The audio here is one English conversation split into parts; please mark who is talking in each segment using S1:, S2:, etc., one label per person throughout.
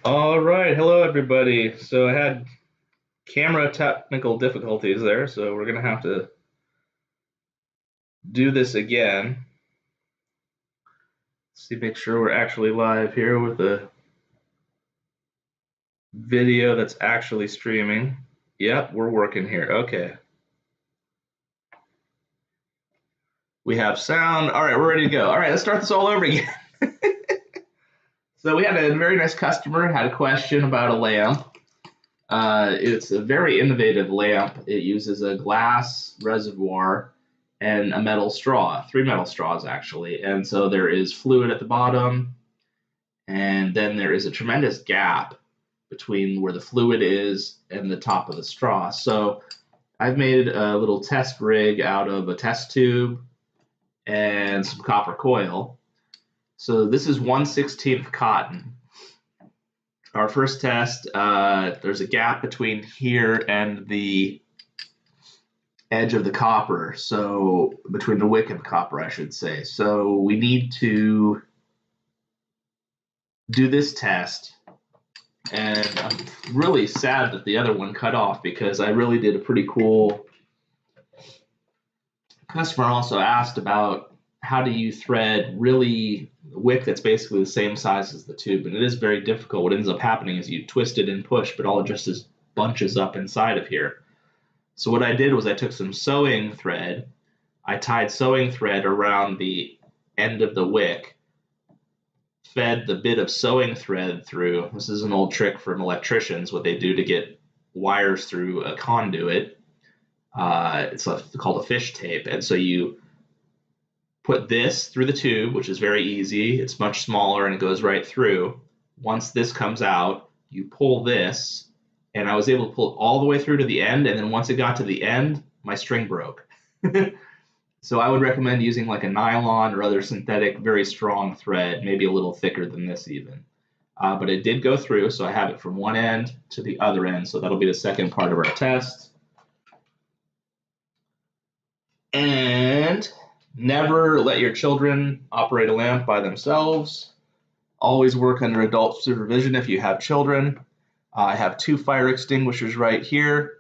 S1: All right, hello everybody. So I had camera technical difficulties there, so we're gonna have to do this again. See, make sure we're actually live here with the video that's actually streaming. Yep, we're working here. Okay. We have sound. All right, we're ready to go. All right, let's start this all over again. So we had a very nice customer had a question about a lamp. It's a very innovative lamp. It uses a glass reservoir and a metal straw, three metal straws actually. And so there is fluid at the bottom, and then there is a tremendous gap between where the fluid is and the top of the straw. So I've made a little test rig out of a test tube and some copper coil. So this is 1/16 cotton. Our first test, there's a gap between here and the edge of the copper, so between the wick and the copper, I should say. So we need to do this test, and I'm really sad that the other one cut off because I really did a pretty cool. Customer also asked about how do you thread really wick that's basically the same size as the tube, and it is very difficult. What ends up happening is you twist it and push, but all it just is bunches up inside of here. So what I did was I took some sewing thread, I tied sewing thread around the end of the wick, fed the bit of sewing thread through. This is an old trick from electricians, what they do to get wires through a conduit. It's called a fish tape, and so you put this through the tube, which is very easy. It's much smaller and it goes right through. Once this comes out, you pull this, and I was able to pull it all the way through to the end, and then once it got to the end, my string broke. So I would recommend using like a nylon or other synthetic, very strong thread, maybe a little thicker than this even. But it did go through, so I have it from one end to the other end, so that'll be the second part of our test. And never let your children operate a lamp by themselves. Always work under adult supervision if you have children. I have two fire extinguishers right here.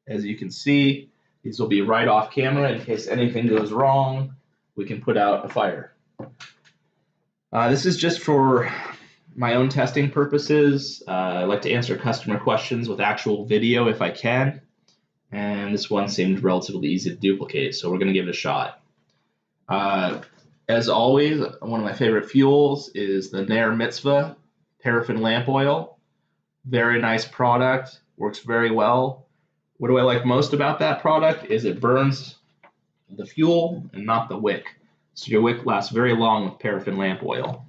S1: As you can see, these will be right off camera in case anything goes wrong. We can put out a fire. This is just for my own testing purposes. I like to answer customer questions with actual video if I can. And this one seemed relatively easy to duplicate, so we're going to give it a shot. As always, one of my favorite fuels is the Ner Mitzvah paraffin lamp oil. Very nice product, works very well. What do I like most about that product is it burns the fuel and not the wick. So your wick lasts very long with paraffin lamp oil.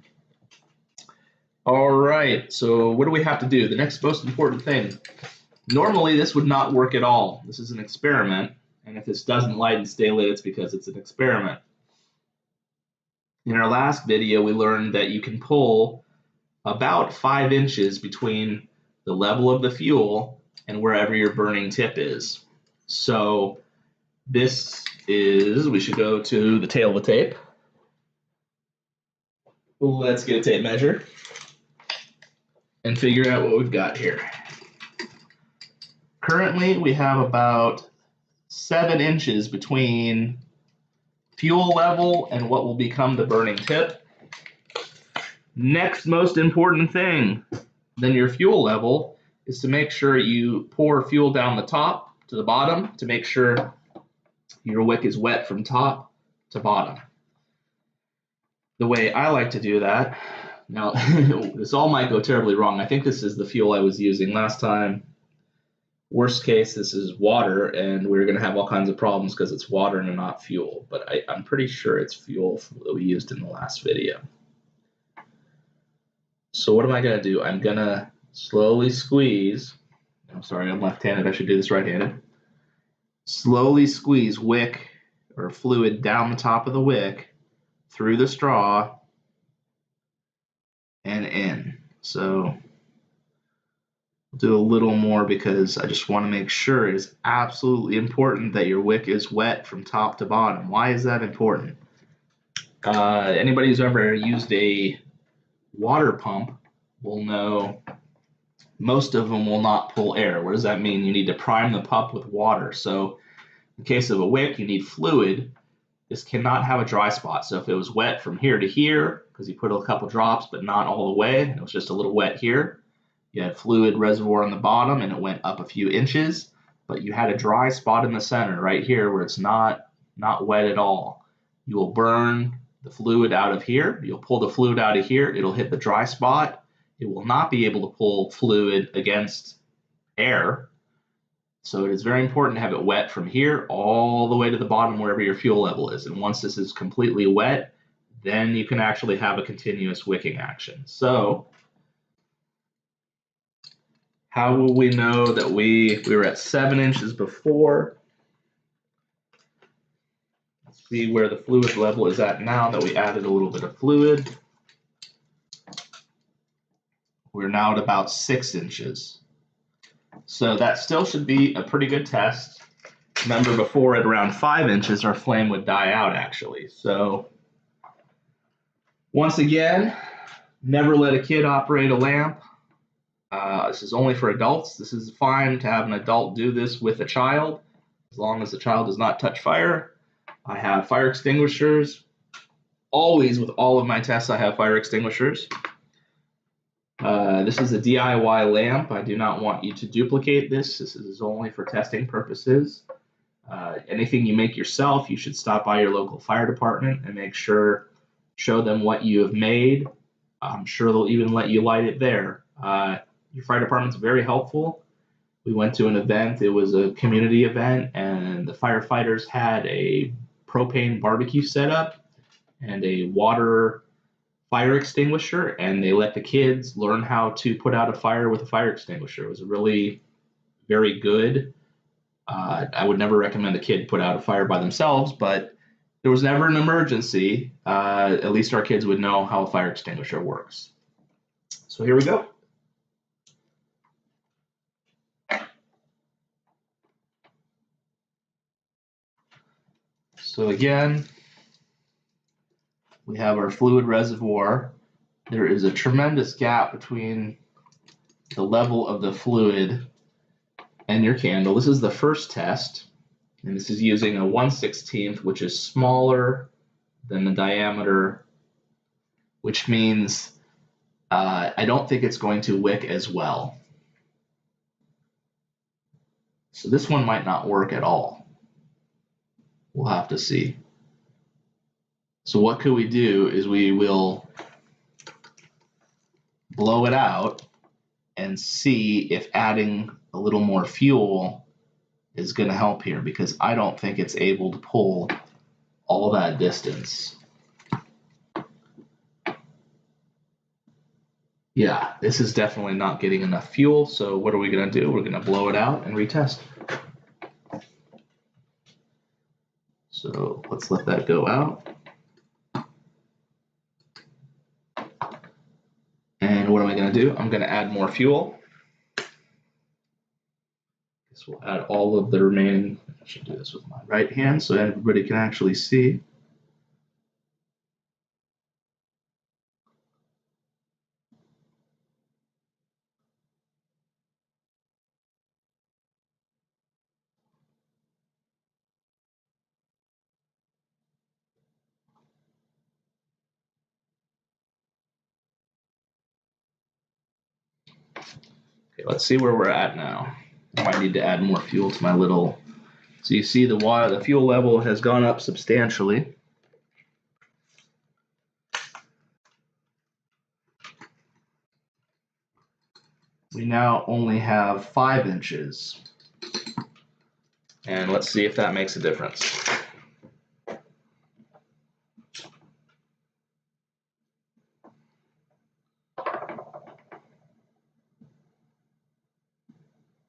S1: All right, so what do we have to do? The next most important thing. Normally this would not work at all. This is an experiment, and if this doesn't light and stay lit, it's because it's an experiment. In our last video, we learned that you can pull about 5 inches between the level of the fuel and wherever your burning tip is. So this is, we should go to the tail of the tape. Let's get a tape measure and figure out what we've got here. Currently, we have about 7 inches between fuel level and what will become the burning tip. Next most important thing than your fuel level is to make sure you pour fuel down the top to the bottom to make sure your wick is wet from top to bottom. The way I like to do that, now this all might go terribly wrong. I think this is the fuel I was using last time. Worst case, this is water, and we're going to have all kinds of problems because it's water and not fuel. But I'm pretty sure it's fuel that we used in the last video. So what am I going to do? I'm going to slowly squeeze. I'm sorry, I'm left-handed. I should do this right-handed. Slowly squeeze wick or fluid down the top of the wick through the straw and in. So do a little more because I just want to make sure it is absolutely important that your wick is wet from top to bottom. Why is that important? Anybody who's ever used a water pump will know most of them will not pull air. What does that mean? You need to prime the pup with water. So in case of a wick, you need fluid. This cannot have a dry spot. So if it was wet from here to here, because you put a couple drops but not all the way, and it was just a little wet here, you had fluid reservoir on the bottom and it went up a few inches, but you had a dry spot in the center right here where it's not wet at all. You will burn the fluid out of here. You'll pull the fluid out of here. It'll hit the dry spot. It will not be able to pull fluid against air. So it is very important to have it wet from here all the way to the bottom wherever your fuel level is. And once this is completely wet, then you can actually have a continuous wicking action. So how will we know that we were at 7 inches before? Let's see where the fluid level is at now that we added a little bit of fluid. We're now at about 6 inches. So that still should be a pretty good test. Remember before at around 5 inches, our flame would die out actually. So once again, never let a kid operate a lamp. This is only for adults. This is fine to have an adult do this with a child, as long as the child does not touch fire. I have fire extinguishers. Always with all of my tests, I have fire extinguishers. This is a DIY lamp. I do not want you to duplicate this. This is only for testing purposes. Anything you make yourself, you should stop by your local fire department and show them what you have made. I'm sure they'll even let you light it there. Your fire department's very helpful. We went to an event. It was a community event, and the firefighters had a propane barbecue setup and a water fire extinguisher, and they let the kids learn how to put out a fire with a fire extinguisher. It was really very good. I would never recommend a kid put out a fire by themselves, but there was never an emergency. At least our kids would know how a fire extinguisher works. So here we go. So again, we have our fluid reservoir. There is a tremendous gap between the level of the fluid and your candle. This is the first test, and this is using a 1/16, which is smaller than the diameter, which means I don't think it's going to wick as well. So this one might not work at all. We'll have to see. So what could we do is we will blow it out and see if adding a little more fuel is going to help here, because I don't think it's able to pull all that distance. Yeah, this is definitely not getting enough fuel, so what are we going to do? We're going to blow it out and retest. So let's let that go out. And what am I going to do? I'm going to add more fuel. Guess we'll add all of the remaining. I should do this with my right hand so everybody can actually see. Okay, let's see where we're at now. I might need to add more fuel to my little. So you see the fuel level has gone up substantially. We now only have 5 inches. And let's see if that makes a difference.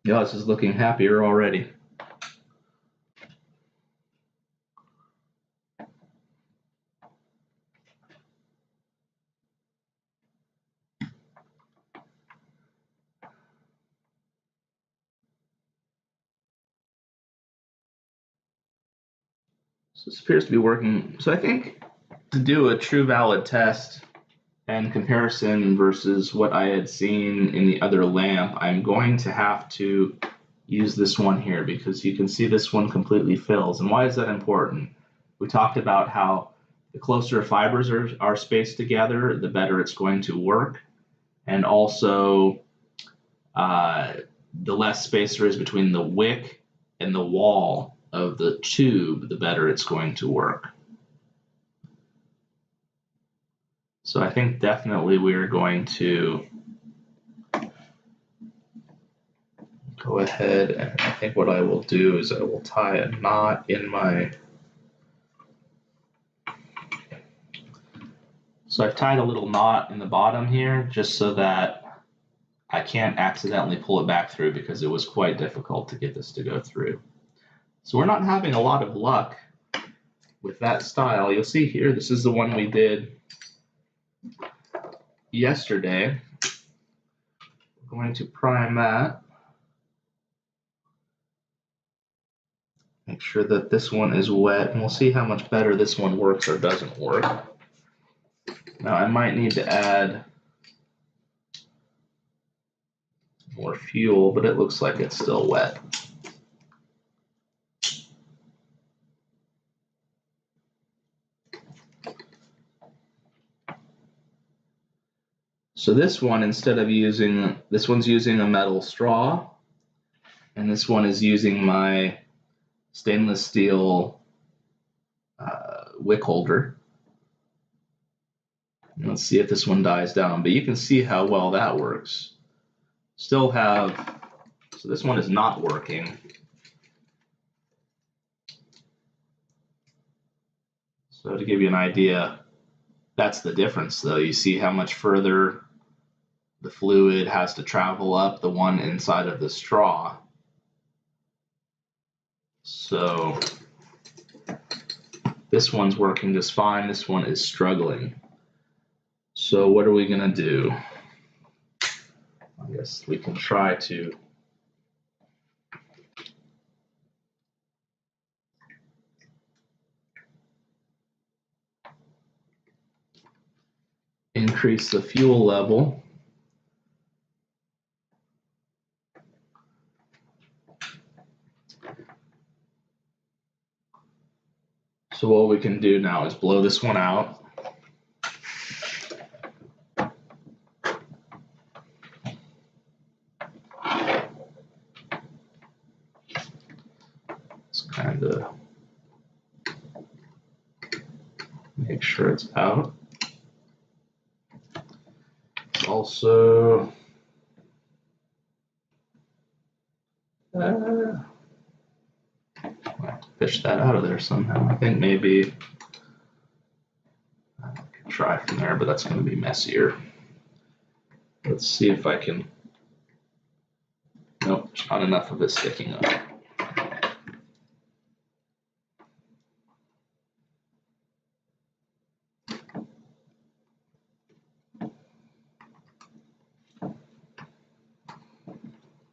S1: Yeah, this is looking happier already. So this appears to be working. So I think to do a true valid test, and comparison versus what I had seen in the other lamp, I'm going to have to use this one here because you can see this one completely fills. And why is that important? We talked about how the closer fibers are spaced together, the better it's going to work. And also, the less space there is between the wick and the wall of the tube, the better it's going to work. So I think definitely we're going to go ahead, and I think what I will do is I will tie a knot in my... So I've tied a little knot in the bottom here just so that I can't accidentally pull it back through because it was quite difficult to get this to go through. So we're not having a lot of luck with that style. You'll see here, this is the one we did yesterday. We're going to prime that. Make sure that this one is wet, and we'll see how much better this one works or doesn't work. Now I might need to add more fuel, but it looks like it's still wet. So this one, instead of using, this one's using a metal straw, and this one is using my stainless steel wick holder. And let's see if this one dies down, but you can see how well that works. Still have, so this one is not working. So to give you an idea, that's the difference though. You see how much further the fluid has to travel up the one inside of the straw. So this one's working just fine. This one is struggling. So what are we gonna do? I guess we can try to increase the fuel level. So what we can do now is blow this one out. Let's kind of make sure it's out. Also, I have to fish that out of there somehow. I think maybe I can try from there, but that's going to be messier. Let's see if I can. Nope, there's not enough of it sticking up.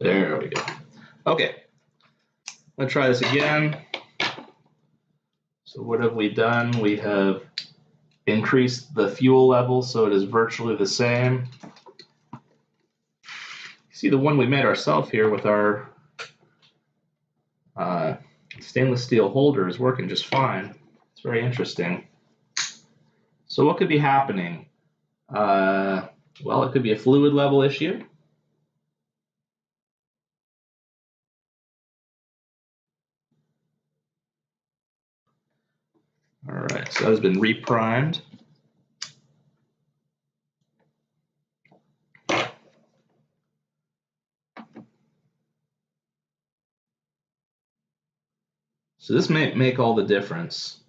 S1: There we go. Okay, let's try this again. So what have we done? We have increased the fuel level so it is virtually the same. See the one we made ourselves here with our stainless steel holder is working just fine. It's very interesting. So what could be happening? Well, it could be a fluid level issue. All right, so that has been reprimed. So this may make all the difference.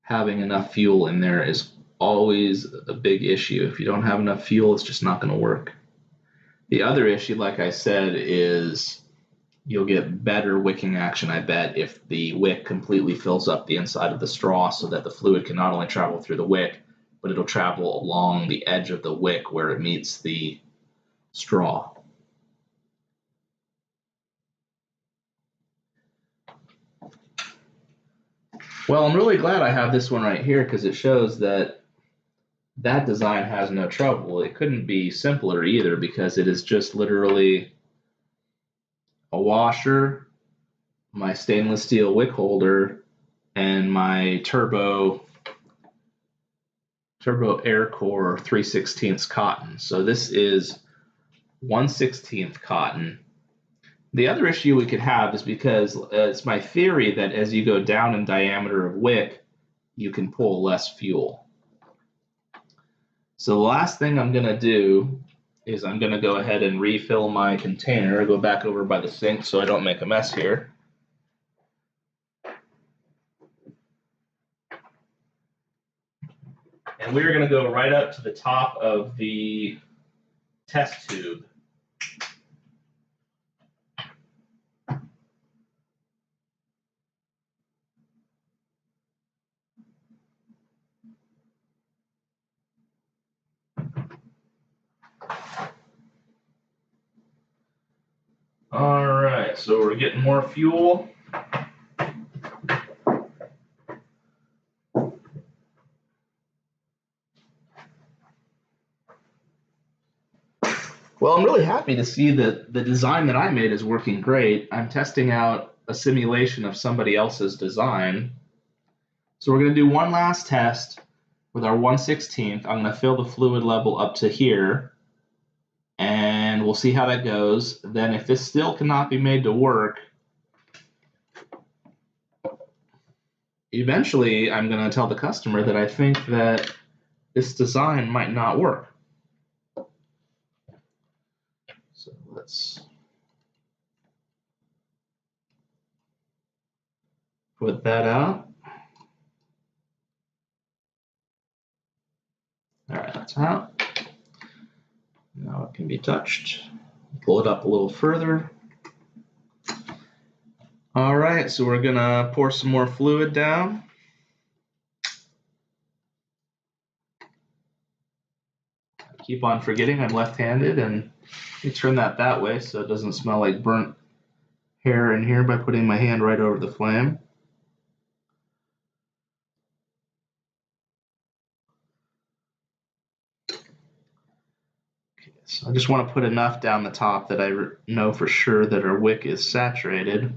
S1: Having enough fuel in there is always a big issue. If you don't have enough fuel, it's just not going to work. The other issue, like I said, is you'll get better wicking action, I bet, if the wick completely fills up the inside of the straw so that the fluid can not only travel through the wick, but it'll travel along the edge of the wick where it meets the straw. Well, I'm really glad I have this one right here because it shows that that design has no trouble. It couldn't be simpler either because it is just literally a washer, my stainless steel wick holder, and my turbo air core 3/16 cotton. So this is 1/16 cotton. The other issue we could have is because it's my theory that as you go down in diameter of wick, you can pull less fuel. So the last thing I'm going to do is I'm going to go ahead and refill my container, go back over by the sink so I don't make a mess here. And we're going to go right up to the top of the test tube. All right, so we're getting more fuel. Well, I'm really happy to see that the design that I made is working great. I'm testing out a simulation of somebody else's design. So we're going to do one last test with our 1/16. I'm going to fill the fluid level up to here, and we'll see how that goes. Then if this still cannot be made to work, eventually I'm going to tell the customer that I think that this design might not work. So let's put that out. All right, that's out. Now it can be touched. Pull it up a little further. All right, so we're gonna pour some more fluid down. I keep on forgetting I'm left-handed, and you turn that way so it doesn't smell like burnt hair in here by putting my hand right over the flame. Okay, so I just want to put enough down the top that I know for sure that our wick is saturated.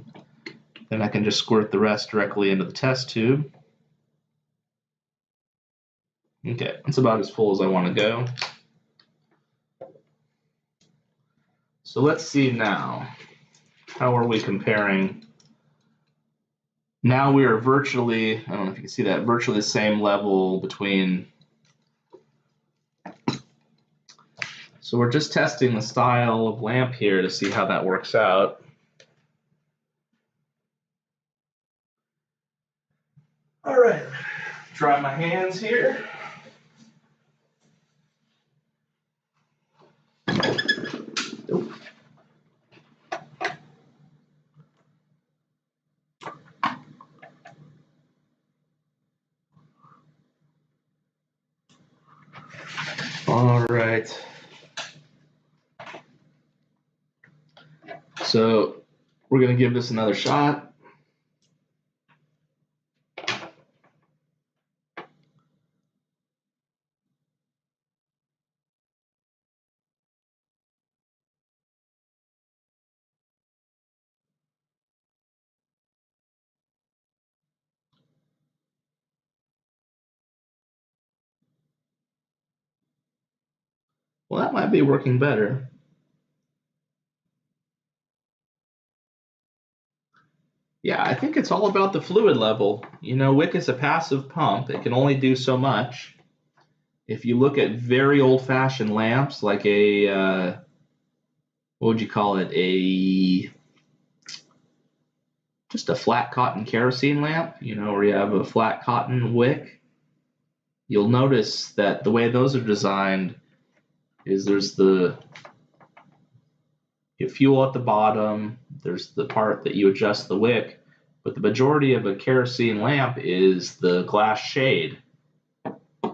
S1: Then I can just squirt the rest directly into the test tube. Okay, that's about as full as I want to go. So let's see now. How are we comparing? Now we are virtually, I don't know if you can see that, virtually the same level between. So we're just testing the style of lamp here to see how that works out. All right, dry my hands here. All right. So we're going to give this another shot. Well, that might be working better. Yeah, I think it's all about the fluid level. You know, Wick is a passive pump. It can only do so much. If you look at very old-fashioned lamps, like a, what would you call it? Just a flat cotton kerosene lamp, you know, where you have a flat cotton wick. You'll notice that the way those are designed is there's the fuel at the bottom, there's the part that you adjust the wick, but the majority of a kerosene lamp is the glass shade.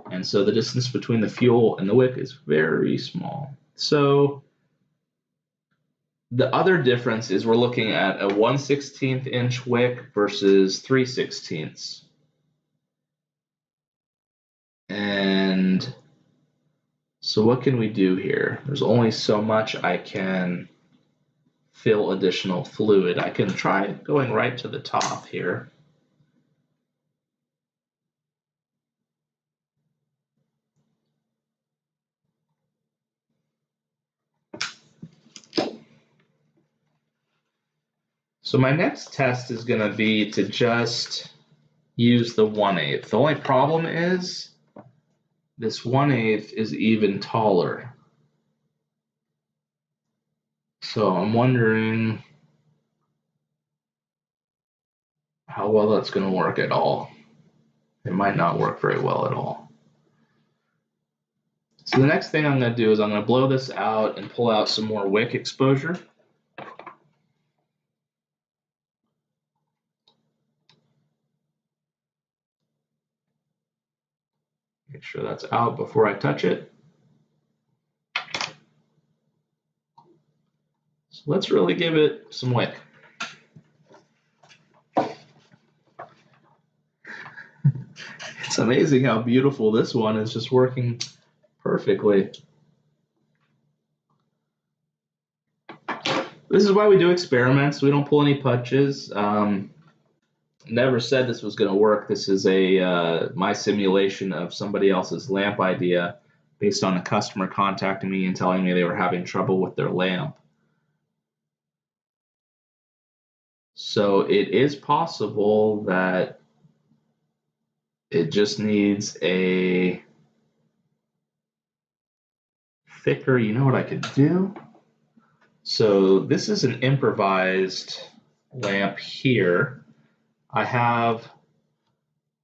S1: And so the distance between the fuel and the wick is very small. So the other difference is we're looking at a 1/16 inch wick versus 3/16. And So what can we do here? There's only so much I can fill additional fluid. I can try going right to the top here. So my next test is going to be to just use the 1/8. The only problem is this 1/8 is even taller. So I'm wondering how well that's going to work at all. It might not work very well at all. So the next thing I'm going to do is I'm going to blow this out and pull out some more wick exposure. Make sure that's out before I touch it. So let's really give it some wick. It's amazing how beautiful this one is, just working perfectly. This is why we do experiments. We don't pull any punches. Never said this was going to work. This is my simulation of somebody else's lamp idea based on a customer contacting me and telling me they were having trouble with their lamp. So it is possible that it just needs a thicker, you know what I could do? So this is an improvised lamp here. I have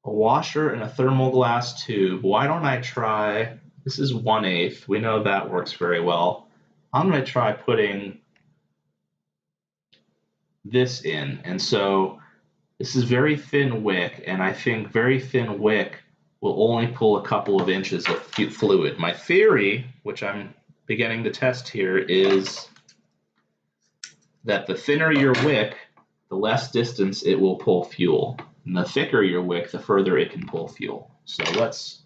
S1: a washer and a thermal glass tube. Why don't I try, this is 1/8. We know that works very well. I'm going to try putting this in. And so this is very thin wick, and I think very thin wick will only pull a couple of inches of fluid. My theory, which I'm beginning to test here, is that the thinner your wick, the less distance it will pull fuel. And the thicker your wick, the further it can pull fuel. So let's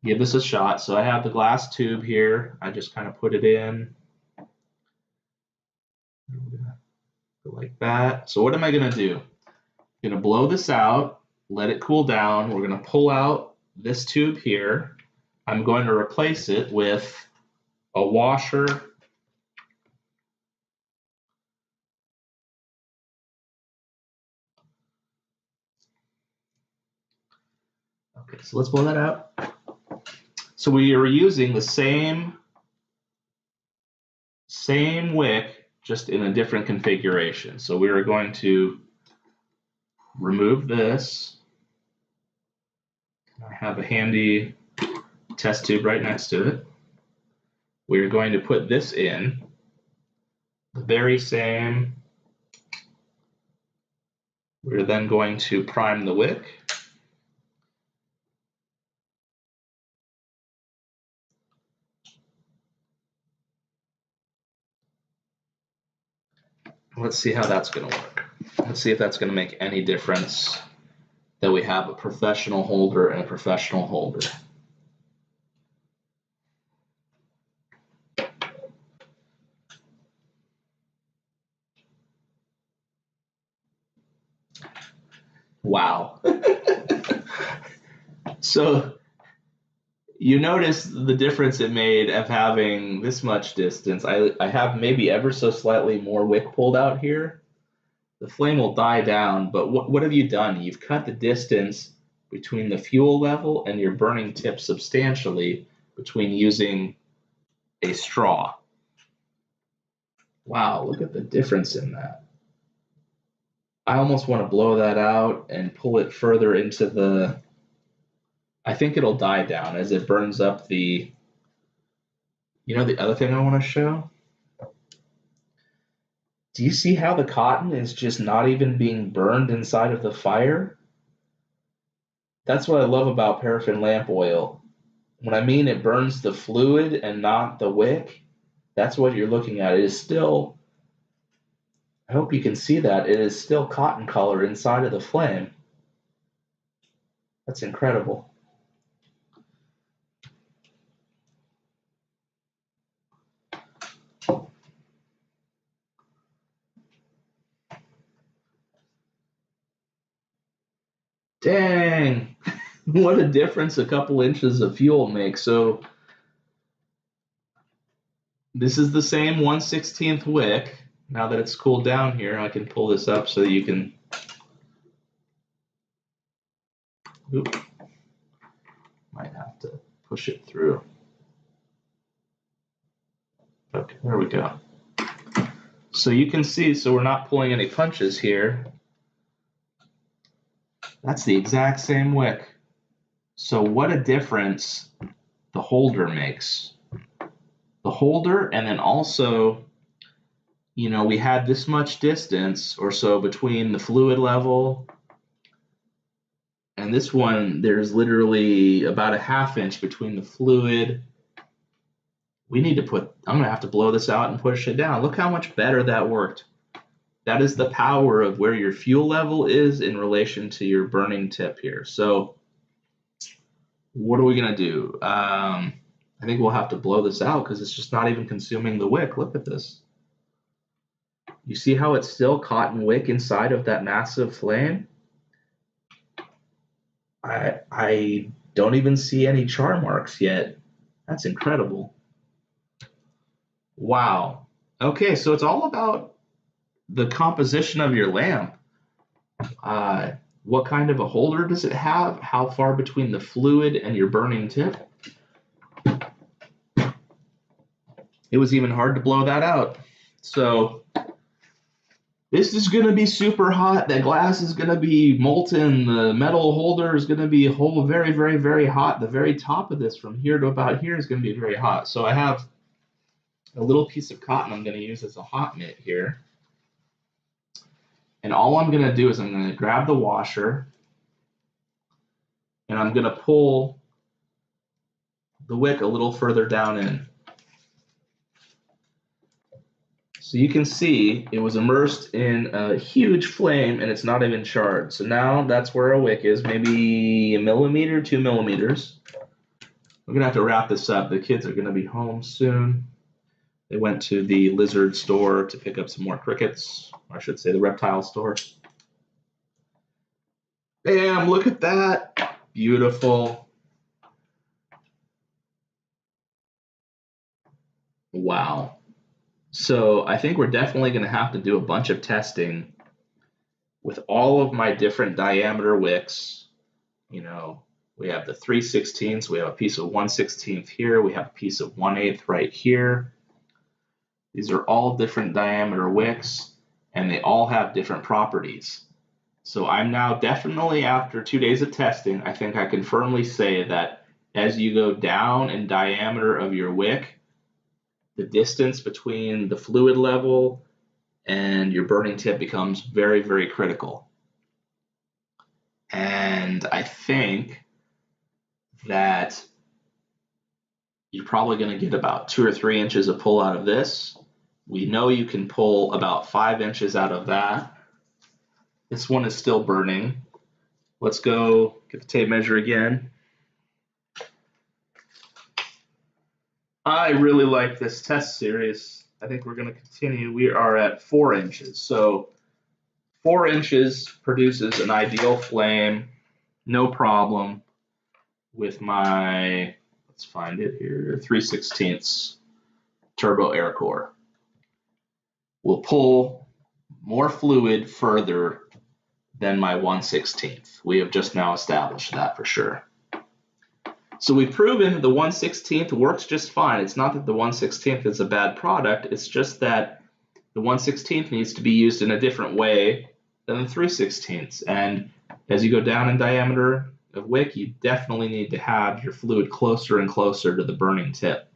S1: give this a shot. So I have the glass tube here. I just kind of put it in like that. So what am I going to do? I'm going to blow this out, let it cool down. We're going to pull out this tube here. I'm going to replace it with a washer Okay, so let's blow that out. So we are using the same wick, just in a different configuration. So we are going to remove this. I have a handy test tube right next to it. We're going to put this in, the very same. We're then going to prime the wick. Let's see how that's going to work. Let's see if that's going to make any difference that we have a professional holder and a professional holder. Wow. So you notice the difference it made of having this much distance. I have maybe ever so slightly more wick pulled out here. The flame will die down, but what have you done? You've cut the distance between the fuel level and your burning tip substantially between using a straw. Wow, look at the difference in that. I almost want to blow that out and pull it further into the... I think it'll die down as it burns up the... You know the other thing I want to show? Do you see how the cotton is just not even being burned inside of the fire? That's what I love about paraffin lamp oil. When I mean it burns the fluid and not the wick, that's what you're looking at. It is still, I hope you can see that, it is still cotton color inside of the flame. That's incredible. Dang, what a difference a couple inches of fuel makes. So this is the same 1/16 wick. Now that it's cooled down here, I can pull this up so that you can. Oop, might have to push it through. Okay, there we go. So you can see, so we're not pulling any punches here. That's the exact same wick. So what a difference the holder makes. The holder, and then also, you know, we had this much distance or so between the fluid level and this one. There's literally about a ½ inch between the fluid. We need to put, I'm going to have to blow this out and push it down. Look how much better that worked. That is the power of where your fuel level is in relation to your burning tip here. So what are we going to do? I think we'll have to blow this out because it's just not even consuming the wick. Look at this. You see how it's still cotton wick inside of that massive flame? I don't even see any char marks yet. That's incredible. Wow. Okay, so it's all about the composition of your lamp. What kind of a holder does it have? How far between the fluid and your burning tip? It was even hard to blow that out. So this is going to be super hot. That glass is going to be molten. The metal holder is going to be very, very, very hot. The very top of this from here to about here is going to be very hot. So I have a little piece of cotton I'm going to use as a hot mitt here. And all I'm going to do is I'm going to grab the washer and I'm going to pull the wick a little further down in. So you can see it was immersed in a huge flame and it's not even charred. So now that's where our wick is, maybe 1 millimeter, 2 millimeters. We're going to have to wrap this up. The kids are going to be home soon. They went to the lizard store to pick up some more crickets. Or I should say the reptile store. Bam, look at that. Beautiful. Wow. So I think we're definitely going to have to do a bunch of testing with all of my different diameter wicks. You know, we have the 3/16, we have a piece of 1/16 here, we have a piece of 1/8 right here. These are all different diameter wicks, and they all have different properties. So I'm now definitely, after 2 days of testing, I think I can firmly say that as you go down in diameter of your wick, the distance between the fluid level and your burning tip becomes very, very critical. And I think that you're probably going to get about 2 or 3 inches of pull out of this. We know you can pull about 5 inches out of that. This one is still burning. Let's go get the tape measure again. I really like this test series. I think we're going to continue. We are at 4 inches. So 4 inches produces an ideal flame, no problem, with my, let's find it here, 3/16 turbo air core. We'll pull more fluid further than my 1/16. We have just now established that for sure. So we've proven that the 1/16 works just fine. It's not that the 1/16 is a bad product. It's just that the 1/16 needs to be used in a different way than the 3/16. And as you go down in diameter of wick, you definitely need to have your fluid closer and closer to the burning tip.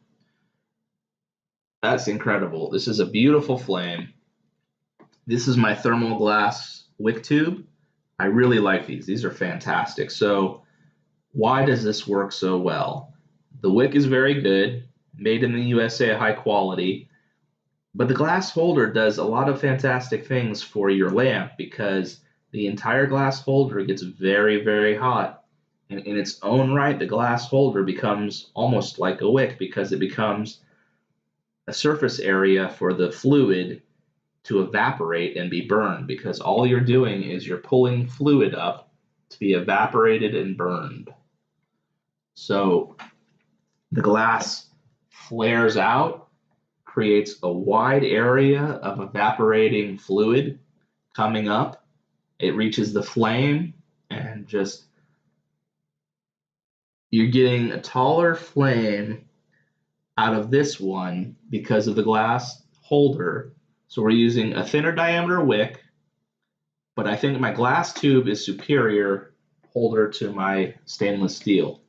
S1: That's incredible. This is a beautiful flame. This is my thermal glass wick tube. I really like these. These are fantastic. So why does this work so well? The wick is very good, made in the USA, high quality, but the glass holder does a lot of fantastic things for your lamp because the entire glass holder gets very, very hot. And in its own right, the glass holder becomes almost like a wick because it becomes a surface area for the fluid to evaporate and be burned, because all you're doing is you're pulling fluid up to be evaporated and burned. So the glass flares out, creates a wide area of evaporating fluid coming up. It reaches the flame and just, you're getting a taller flame out of this one because of the glass holder. So we're using a thinner diameter wick, but I think my glass tube is superior holder to my stainless steel.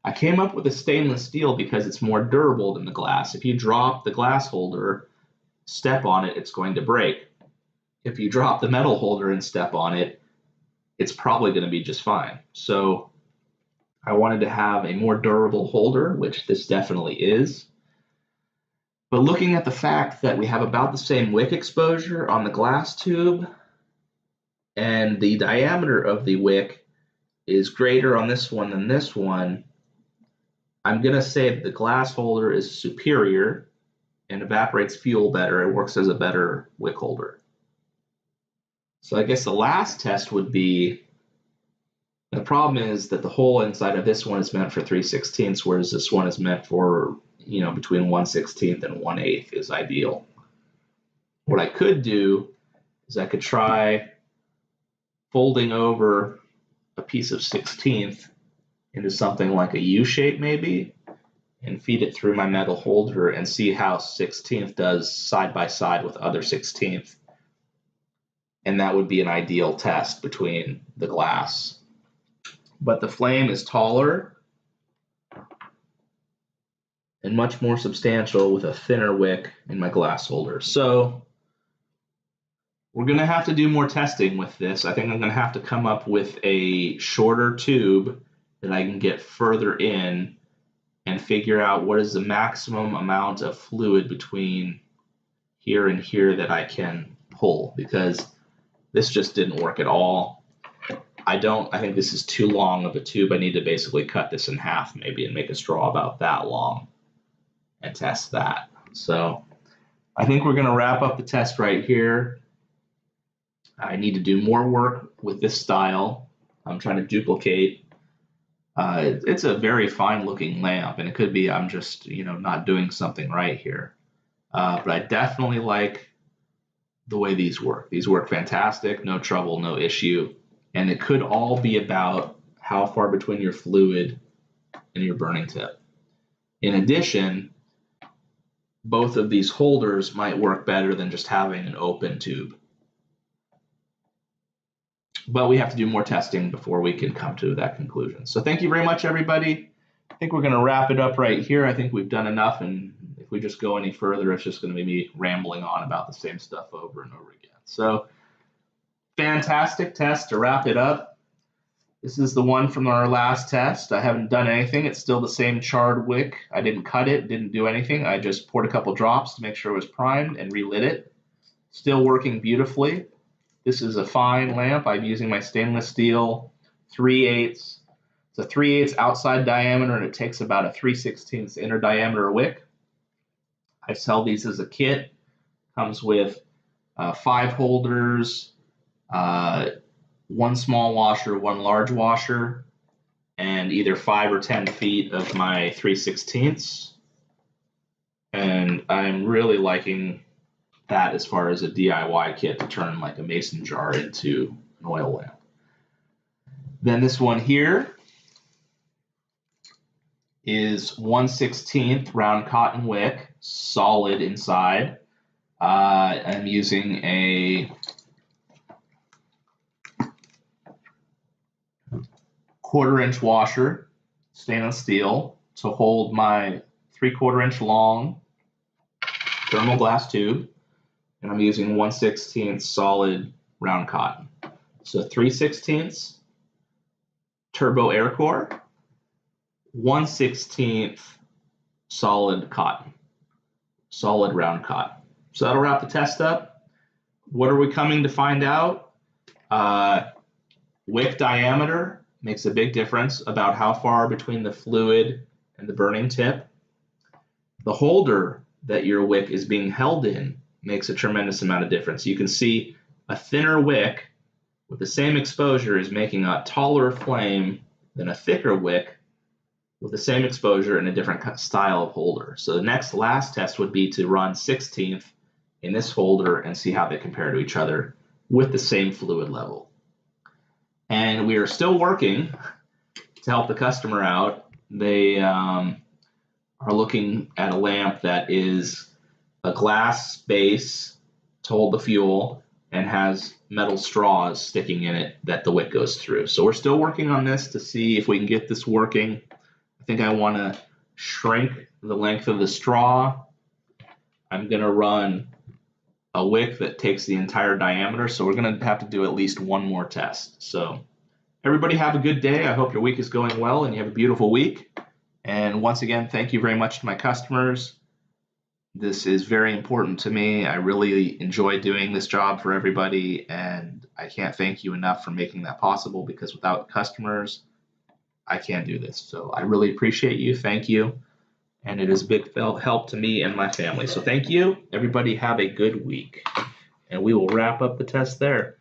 S1: I came up with the stainless steel because it's more durable than the glass. If you drop the glass holder, step on it, it's going to break. If you drop the metal holder and step on it, it's probably going to be just fine. So I wanted to have a more durable holder, which this definitely is. But looking at the fact that we have about the same wick exposure on the glass tube, and the diameter of the wick is greater on this one than this one, I'm going to say that the glass holder is superior and evaporates fuel better. It works as a better wick holder. So I guess the last test would be, the problem is that the hole inside of this one is meant for 3/16, whereas this one is meant for, between 1/16 and 1/8 is ideal. What I could do is I could try folding over a piece of 16th into something like a U shape maybe, and feed it through my metal holder and see how 16th does side by side with other 16th. And that would be an ideal test between the glass. But the flame is taller and much more substantial with a thinner wick in my glass holder. So we're going to have to do more testing with this. I think I'm going to have to come up with a shorter tube that I can get further in and figure out what is the maximum amount of fluid between here and here that I can pull, because this just didn't work at all. I think this is too long of a tube. I need to basically cut this in half maybe and make a straw about that long and test that. So I think we're going to wrap up the test right here. I need to do more work with this style. I'm trying to duplicate. It's a very fine looking lamp, and it could be I'm just not doing something right here. But I definitely like the way these work. These work fantastic, no trouble, no issue. And it could all be about how far between your fluid and your burning tip. In addition, both of these holders might work better than just having an open tube. But we have to do more testing before we can come to that conclusion. So thank you very much, everybody. I think we're going to wrap it up right here. I think we've done enough, and if we just go any further, it's just going to be me rambling on about the same stuff over and over again. So fantastic test to wrap it up. This is the one from our last test. I haven't done anything. It's still the same charred wick. I didn't cut it, didn't do anything. I just poured a couple drops to make sure it was primed and relit it. Still working beautifully. This is a fine lamp. I'm using my stainless steel 3/8. It's a 3/8 outside diameter, and it takes about a 3/16 inner diameter wick. I sell these as a kit. Comes with 5 holders, 1 small washer, 1 large washer, and either 5 or 10 feet of my 3/16. And I'm really liking that as far as a DIY kit to turn like a mason jar into an oil lamp. Then this one here is 1/16 round cotton wick, solid inside. I'm using a 1/4 inch washer, stainless steel, to hold my 3/4 inch long thermal glass tube. And I'm using 1/16 solid round cotton. So 3/16 turbo air core, 1/16 solid cotton, solid round cotton. So that'll wrap the test up. What are we coming to find out? Wick diameter makes a big difference about how far between the fluid and the burning tip. The holder that your wick is being held in makes a tremendous amount of difference. You can see a thinner wick with the same exposure is making a taller flame than a thicker wick with the same exposure and a different style of holder. So the last test would be to run 16th in this holder and see how they compare to each other with the same fluid level. And we are still working to help the customer out. They are looking at a lamp that is a glass base to hold the fuel and has metal straws sticking in it that the wick goes through. So we're still working on this to see if we can get this working. I think I want to shrink the length of the straw. I'm going to run a wick that takes the entire diameter, so we're going to have to do at least one more test. So everybody have a good day. I hope your week is going well and you have a beautiful week. And once again, thank you very much to my customers. This is very important to me. I really enjoy doing this job for everybody, and I can't thank you enough for making that possible, because without customers, I can't do this. So I really appreciate you. Thank you. And it is a big help to me and my family. So thank you. Everybody have a good week. And we will wrap up the test there.